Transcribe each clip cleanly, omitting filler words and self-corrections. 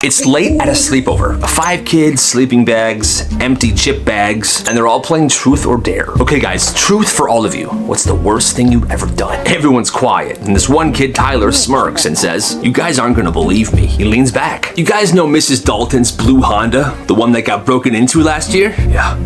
It's late at a sleepover. 5 kids, sleeping bags, empty chip bags, and they're all playing truth or dare. Okay guys, truth for all of you. What's the worst thing you've ever done? Everyone's quiet, and this one kid, Tyler, smirks and says, "You guys aren't gonna believe me." He leans back. "You guys know Mrs. Dalton's blue Honda? The one that got broken into last year?" "Yeah,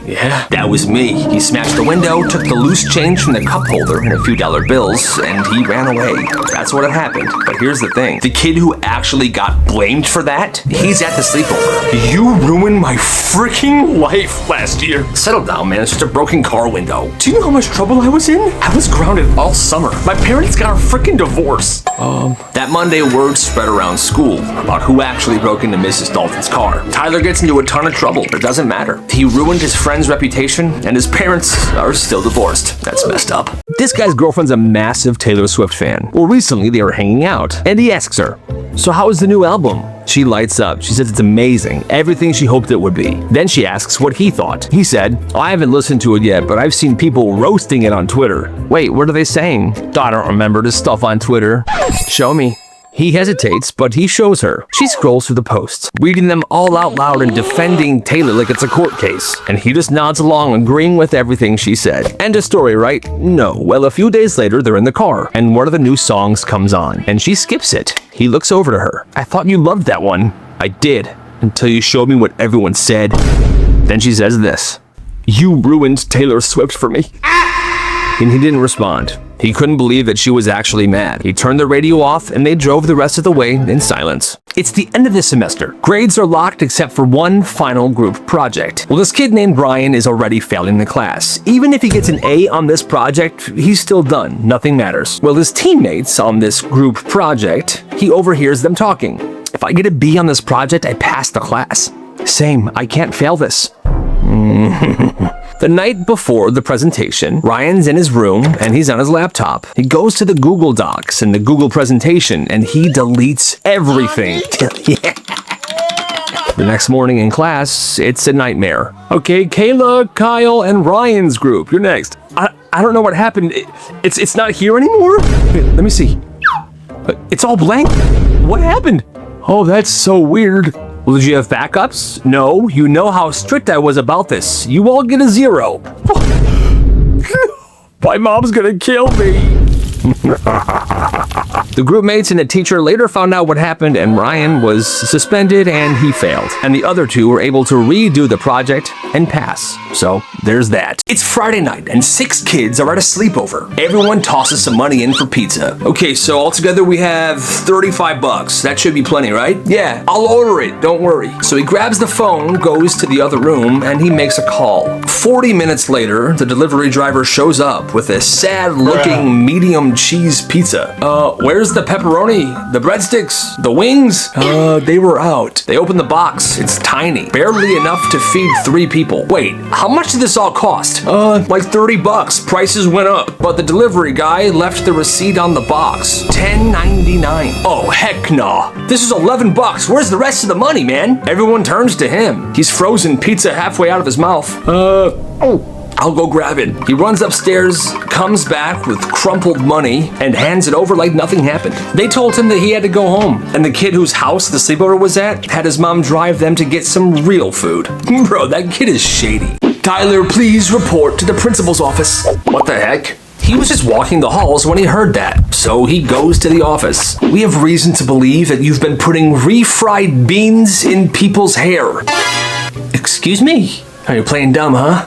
yeah. That was me." He smashed the window, took the loose change from the cup holder and a few dollar bills, and he ran away. That's what had happened. But here's the thing. The kid who actually got blamed for that, he's at the sleepover. "You ruined my freaking life last year." "Settle down, man. It's just a broken car window." "Do you know how much trouble I was in? I was grounded all summer. My parents got a freaking divorce." That Monday, word spread around school about who actually broke into Mrs. Dalton's car. Tyler gets into a ton of trouble. It doesn't matter. He ruined his friend's reputation, and his parents are still divorced. That's messed up. This guy's girlfriend's a massive Taylor Swift fan. Well, recently they were hanging out, and he asks her, "So how is the new album?" She lights up. She says it's amazing, everything she hoped it would be. Then she asks what he thought. He said, "I haven't listened to it yet, but I've seen people roasting it on Twitter." "Wait, what are they saying?" "I don't remember this stuff on Twitter." "Show me." He hesitates, but he shows her. She scrolls through the posts, reading them all out loud and defending Taylor like it's a court case. And he just nods along, agreeing with everything she said. End of story, right? No. Well, a few days later, they're in the car, and one of the new songs comes on, and she skips it. He looks over to her. "I thought you loved that one." "I did, until you showed me what everyone said." Then she says this, "You ruined Taylor Swift for me." And he didn't respond. He couldn't believe that she was actually mad. He turned the radio off and they drove the rest of the way in silence. It's the end of the semester. Grades are locked except for one final group project. Well, this kid named Brian is already failing the class. Even if he gets an A on this project, he's still done. Nothing matters. Well, his teammates on this group project, he overhears them talking. "If I get a B on this project, I pass the class." "Same, I can't fail this." The night before the presentation, Ryan's in his room and he's on his laptop. He goes to the Google Docs and the Google presentation and he deletes everything. The next morning in class, it's a nightmare. "Okay, Kayla, Kyle, and Ryan's group. You're next." I don't know what happened. It's not here anymore? Wait, let me see. It's all blank. What happened? Oh, that's so weird. "Well, did you have backups?" "No, you know how strict I was about this. You all get a 0. My mom's gonna kill me. The group mates and the teacher later found out what happened, and Ryan was suspended and he failed. And the other two were able to redo the project and pass. So there's that. It's Friday night and 6 kids are at a sleepover. Everyone tosses some money in for pizza. Okay, so altogether we have $35. That should be plenty, right? "Yeah, I'll order it, don't worry." So he grabs the phone, goes to the other room, and he makes a call. 40 minutes later, the delivery driver shows up with a sad-looking medium cheese pizza. Where's the pepperoni? The breadsticks? The wings?" They were out." They open the box. It's tiny. Barely enough to feed 3 people. "Wait, how much did this all cost?" Like $30. Prices went up. But the delivery guy left the receipt on the box. $10.99. "Oh, heck nah. This is $11. Where's the rest of the money, man?" Everyone turns to him. He's frozen pizza halfway out of his mouth. "I'll go grab it." He runs upstairs, comes back with crumpled money, and hands it over like nothing happened. They told him that he had to go home, and the kid whose house the sleepover was at had his mom drive them to get some real food. Bro, that kid is shady. "Tyler, please report to the principal's office." What the heck? He was just walking the halls when he heard that, so he goes to the office. "We have reason to believe that you've been putting refried beans in people's hair." "Excuse me? Are you playing dumb, huh?"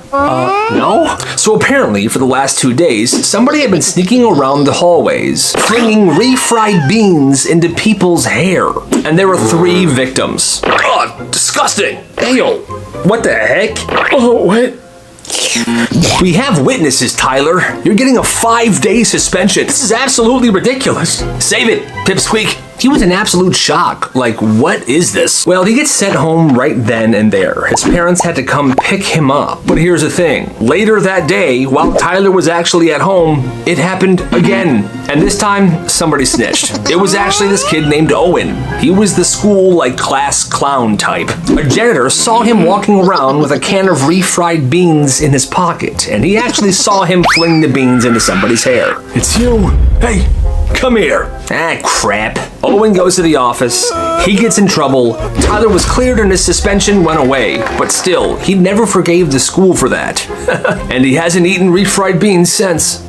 No. So apparently, for the last 2 days, somebody had been sneaking around the hallways, flinging refried beans into people's hair. And there were 3 victims. God, disgusting. Ew. What the heck? Oh, what? "We have witnesses, Tyler. You're getting a 5-day suspension. This is absolutely ridiculous." "Save it, Pipsqueak." He was in absolute shock. Like, what is this? Well, he gets sent home right then and there. His parents had to come pick him up. But here's the thing. Later that day, while Tyler was actually at home, it happened again. And this time, somebody snitched. It was actually this kid named Owen. He was the school, class clown type. A janitor saw him walking around with a can of refried beans in his pocket, and he actually saw him fling the beans into somebody's hair. "It's you. Hey, Come here. Ah, crap. Owen goes to the office. He gets in trouble. Tyler was cleared and his suspension went away. But still, he never forgave the school for that. And he hasn't eaten refried beans since.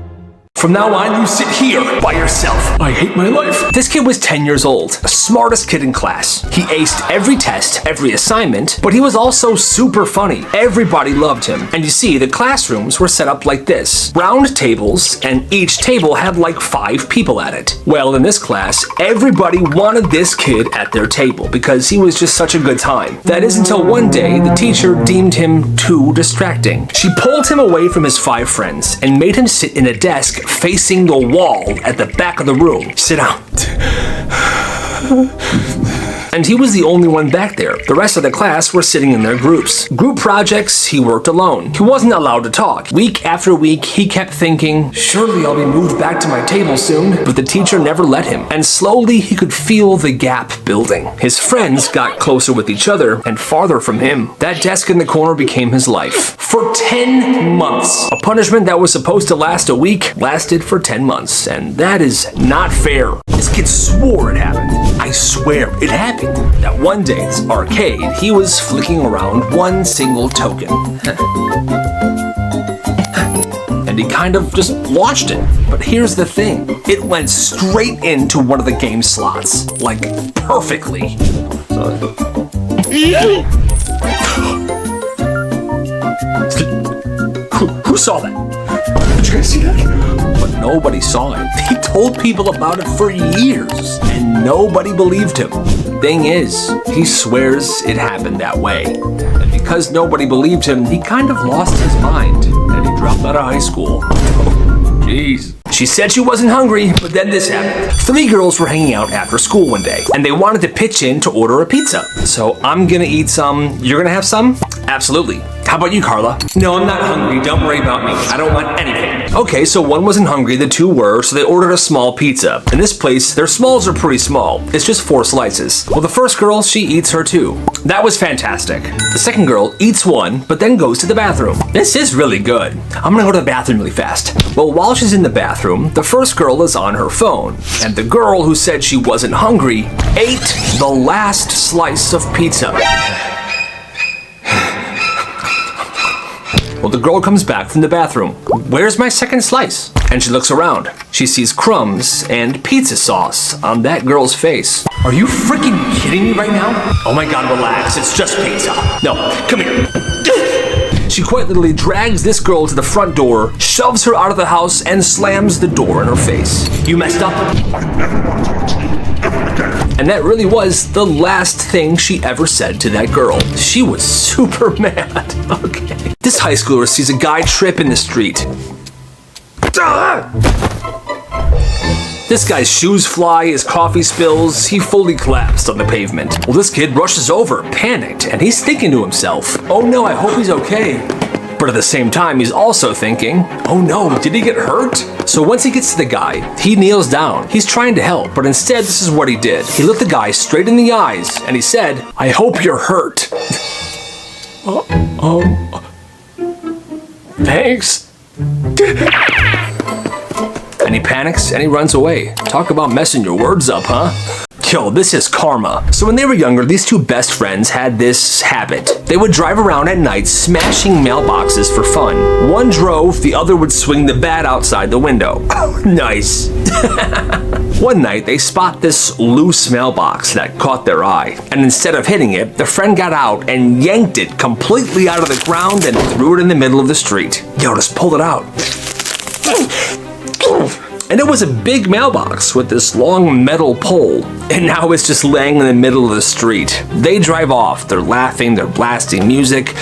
From now on, you sit here by yourself. I hate my life. This kid was 10 years old, the smartest kid in class. He aced every test, every assignment, but he was also super funny. Everybody loved him. And you see, the classrooms were set up like this. Round tables, and each table had like 5 people at it. Well, in this class, everybody wanted this kid at their table because he was just such a good time. That is until one day, the teacher deemed him too distracting. She pulled him away from his 5 friends and made him sit in a desk facing the wall at the back of the room. Sit down. And he was the only one back there. The rest of the class were sitting in their groups. Group projects, he worked alone. He wasn't allowed to talk. Week after week, he kept thinking, surely I'll be moved back to my table soon. But the teacher never let him. And slowly, he could feel the gap building. His friends got closer with each other and farther from him. That desk in the corner became his life. For 10 months. A punishment that was supposed to last a week lasted for 10 months. And that is not fair. This kid swore it happened. I swear it happened. That one day, this arcade, he was flicking around one single token. And he kind of just launched it. But here's the thing. It went straight into one of the game slots. Like, perfectly. Who saw that? Did you guys see that? But nobody saw it. He told people about it for years, and nobody believed him. Thing is, he swears it happened that way. And because nobody believed him, he kind of lost his mind, and he dropped out of high school. Jeez. She said she wasn't hungry, but then this happened. 3 girls were hanging out after school one day, and they wanted to pitch in to order a pizza. So I'm gonna eat some. You're gonna have some? Absolutely. How about you, Carla? No, I'm not hungry. Don't worry about me. I don't want anything. Okay, so one wasn't hungry, the 2 were, so they ordered a small pizza. In this place, their smalls are pretty small. It's just 4 slices. Well, the first girl, she eats her 2. That was fantastic. The second girl eats 1, but then goes to the bathroom. This is really good. I'm gonna go to the bathroom really fast. Well, while she's in the bathroom, the first girl is on her phone, and the girl who said she wasn't hungry ate the last slice of pizza. Well, the girl comes back from the bathroom. Where's my second slice? And she looks around. She sees crumbs and pizza sauce on that girl's face. Are you freaking kidding me right now? Oh my God, relax. It's just pizza. No, come here. She quite literally drags this girl to the front door, shoves her out of the house, and slams the door in her face. You messed up. I never want to talk to you ever again. And that really was the last thing she ever said to that girl. She was super mad. Okay. This high schooler sees a guy trip in the street. This guy's shoes fly, his coffee spills, he fully collapsed on the pavement. Well, this kid rushes over, panicked, and he's thinking to himself, oh no, I hope he's okay. But at the same time, he's also thinking, oh no, did he get hurt? So once he gets to the guy, he kneels down. He's trying to help, but instead, this is what he did. He looked the guy straight in the eyes, and he said, I hope you're hurt. Thanks. And he panics and he runs away. Talk about messing your words up, huh? Yo, this is karma. So when they were younger, these 2 best friends had this habit. They would drive around at night smashing mailboxes for fun. One drove, the other would swing the bat outside the window. Nice. One night, they spot this loose mailbox that caught their eye. And instead of hitting it, the friend got out and yanked it completely out of the ground and threw it in the middle of the street. Yo, just pulled it out. And it was a big mailbox with this long metal pole. And now it's just laying in the middle of the street. They drive off, they're laughing, they're blasting music.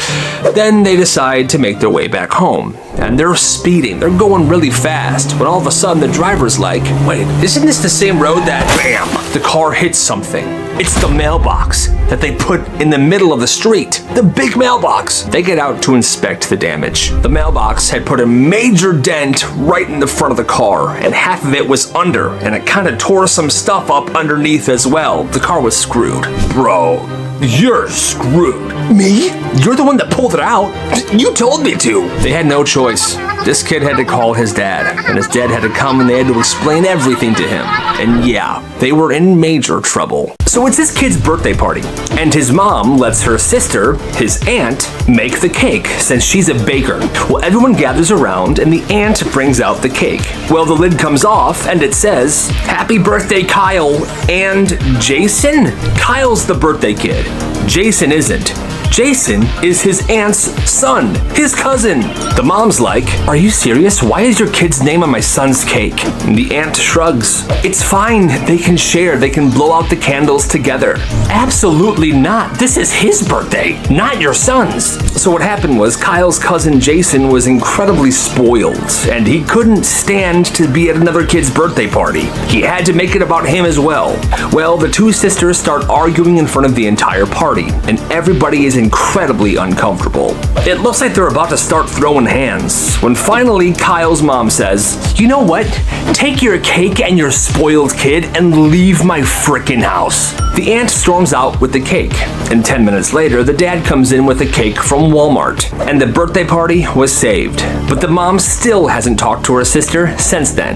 Then they decide to make their way back home. And they're speeding, they're going really fast. When all of a sudden the driver's like, wait, isn't this the same road that, bam, the car hits something? It's the mailbox. that they put in the middle of the street. The big mailbox. They get out to inspect the damage. The mailbox had put a major dent right in the front of the car, and half of it was under, and it kind of tore some stuff up underneath as well. The car was screwed. Bro, you're screwed. Me? You're the one that pulled it out. You told me to. They had no choice. This kid had to call his dad, and his dad had to come and they had to explain everything to him. And yeah, they were in major trouble. So it's this kid's birthday party, and his mom lets her sister, his aunt, make the cake since she's a baker. Well, everyone gathers around and the aunt brings out the cake. Well, the lid comes off and it says, "Happy birthday, Kyle and Jason." Kyle's the birthday kid. Jason isn't. Jason is his aunt's son, his cousin. The mom's like, "Are you serious? Why is your kid's name on my son's cake?" And the aunt shrugs. "It's fine, they can share, they can blow out the candles together." "Absolutely not. This is his birthday, not your son's." So what happened was Kyle's cousin Jason was incredibly spoiled, and he couldn't stand to be at another kid's birthday party. He had to make it about him as well. Well, the two sisters start arguing in front of the entire party, and everybody is incredibly uncomfortable. It looks like they're about to start throwing hands, when finally Kyle's mom says, "You know what? Take your cake and your spoiled kid and leave my frickin' house." The aunt storms out with the cake, and 10 minutes later the dad comes in with a cake from Walmart, and the birthday party was saved. But the mom still hasn't talked to her sister since then.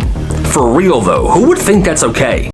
For real though, who would think that's okay?